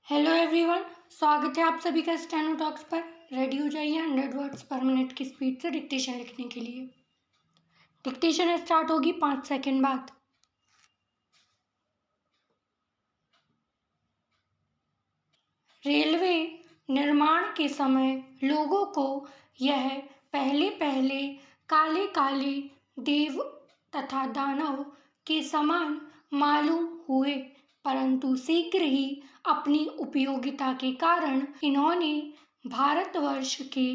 Hello everyone, स्वागत है आप सभी का स्टेनो टॉक्स पर। रेडी हो जाइए 100 वर्ड्स पर मिनट की स्पीड से डिक्टेशन लिखने के लिए। डिक्टेशन स्टार्ट होगी 5 सेकंड बाद। रेलवे निर्माण के समय लोगों को यह पहले पहले काले काले देव तथा दानव के समान मालूम हुए, परंतु शीघ्र ही अपनी उपयोगिता के कारण इन्होंने भारतवर्ष के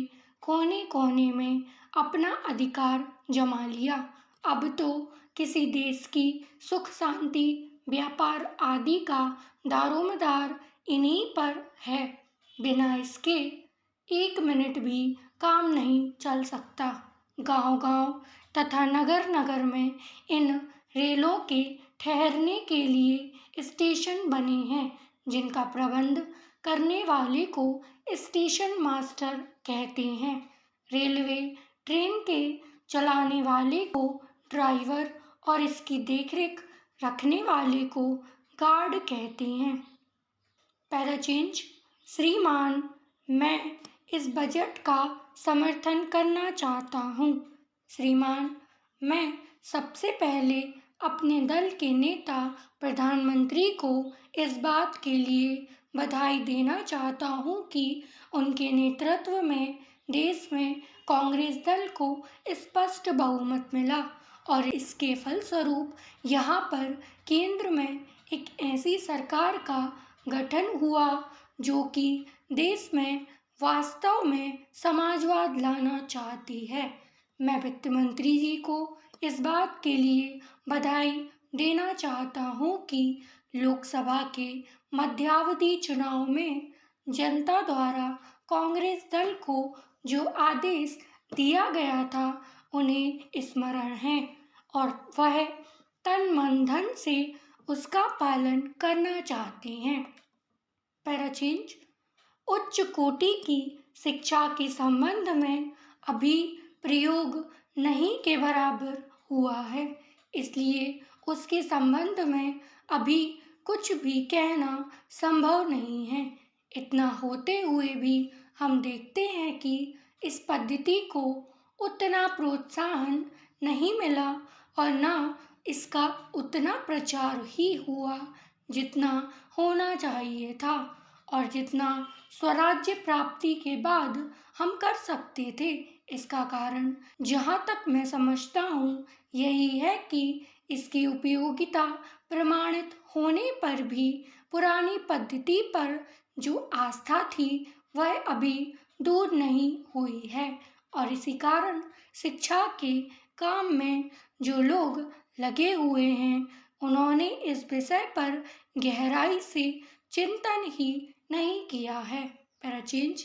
कोने कोने में अपना अधिकार जमा लिया। अब तो किसी देश की सुख शांति व्यापार आदि का दारोमदार इन्हीं पर है। बिना इसके एक मिनट भी काम नहीं चल सकता। गांव-गांव तथा नगर नगर में इन रेलों के ठहरने के लिए स्टेशन बने हैं, जिनका प्रबंध करने वाले को स्टेशन मास्टर कहते हैं। रेलवे ट्रेन के चलाने वाले को ड्राइवर और इसकी देखरेख रखने वाले को गार्ड कहते हैं। Para change. श्रीमान, मैं इस बजट का समर्थन करना चाहता हूँ। श्रीमान, मैं सबसे पहले अपने दल के नेता प्रधानमंत्री को इस बात के लिए बधाई देना चाहता हूँ कि उनके नेतृत्व में देश में कांग्रेस दल को स्पष्ट बहुमत मिला और इसके फलस्वरूप यहाँ पर केंद्र में एक ऐसी सरकार का गठन हुआ जो कि देश में वास्तव में समाजवाद लाना चाहती है। मैं वित्त मंत्री जी को इस बात के लिए बधाई देना चाहता हूँ कि लोकसभा के मध्यावधि चुनाव में जनता द्वारा कांग्रेस दल को जो आदेश दिया गया था उन्हें स्मरण है और वह तन मन धन से उसका पालन करना चाहते हैं। Para change. उच्च कोटि की शिक्षा के संबंध में अभी प्रयोग नहीं के बराबर हुआ है, इसलिए उसके संबंध में अभी कुछ भी कहना संभव नहीं है। इतना होते हुए भी हम देखते हैं कि इस पद्धति को उतना प्रोत्साहन नहीं मिला और ना इसका उतना प्रचार ही हुआ जितना होना चाहिए था और जितना स्वराज्य प्राप्ति के बाद हम कर सकते थे। इसका कारण जहाँ तक मैं समझता हूँ यही है कि इसकी उपयोगिता प्रमाणित होने पर भी पुरानी पद्धति पर जो आस्था थी वह अभी दूर नहीं हुई है और इसी कारण शिक्षा के काम में जो लोग लगे हुए हैं उन्होंने इस विषय पर गहराई से चिंतन ही नहीं किया है। Para change.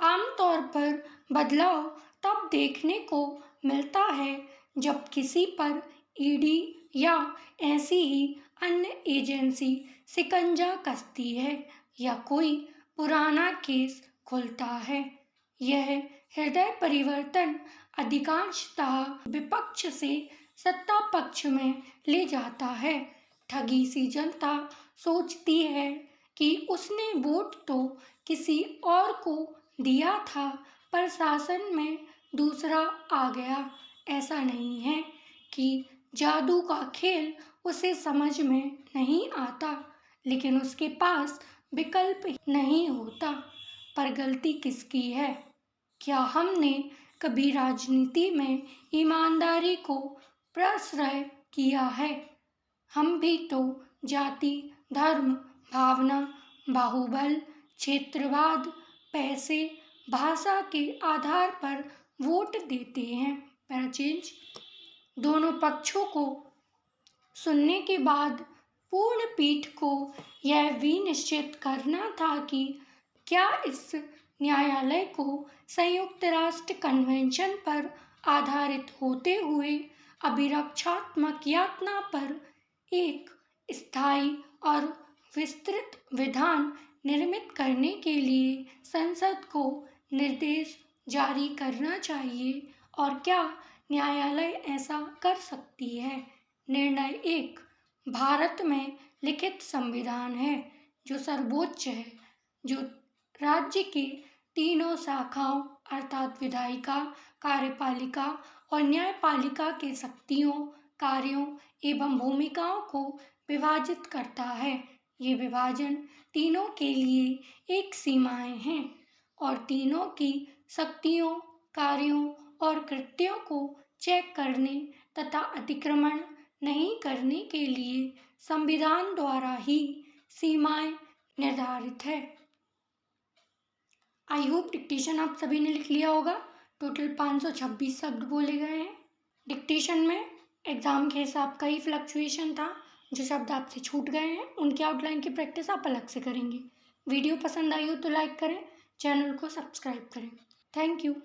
आमतौर पर बदलाव तब देखने को मिलता है जब किसी पर ईडी या ऐसी ही अन्य एजेंसी शिकंजा कसती है या कोई पुराना केस खुलता है। यह हृदय परिवर्तन अधिकांशतः विपक्ष से सत्ता पक्ष में ले जाता है। ठगी सी जनता सोचती है कि उसने वोट तो किसी और को दिया था पर शासन में दूसरा आ गया। ऐसा नहीं है कि जादू का खेल उसे समझ में नहीं आता, लेकिन उसके पास विकल्प नहीं होता। पर गलती किसकी है? क्या हमने कभी राजनीति में ईमानदारी को प्रश्रय किया है? हम भी तो जाति धर्म भावना बाहुबल क्षेत्रवाद पैसे भाषा के आधार पर वोट देते हैं। Para change. दोनों पक्षों को सुनने के बाद पूर्ण पीठ को यह भी निश्चित करना था कि क्या इस न्यायालय को संयुक्त राष्ट्र कन्वेंशन पर आधारित होते हुए अभिरक्षात्मक यातना पर एक स्थायी और विस्तृत विधान निर्मित करने के लिए संसद को निर्देश जारी करना चाहिए और क्या न्यायालय ऐसा कर सकती है। निर्णय 1। भारत में लिखित संविधान है जो सर्वोच्च है, जो राज्य की तीनों शाखाओं अर्थात विधायिका, कार्यपालिका और न्यायपालिका के शक्तियों, कार्यों एवं भूमिकाओं को विभाजित करता है। ये विभाजन तीनों के लिए एक सीमाएं हैं और तीनों की शक्तियों, कार्यों और कृत्यों को चेक करने तथा अतिक्रमण नहीं करने के लिए संविधान द्वारा ही सीमाएं निर्धारित है। आई होप डिक्टेशन आप सभी ने लिख लिया होगा। टोटल 526 शब्द बोले गए हैं। डिक्टेशन में एग्जाम के हिसाब का ही फ्लक्चुएशन था। जो शब्द आपसे छूट गए हैं उनके आउटलाइन की प्रैक्टिस आप अलग से करेंगे। वीडियो पसंद आई हो तो लाइक करें, चैनल को सब्सक्राइब करें। Thank you.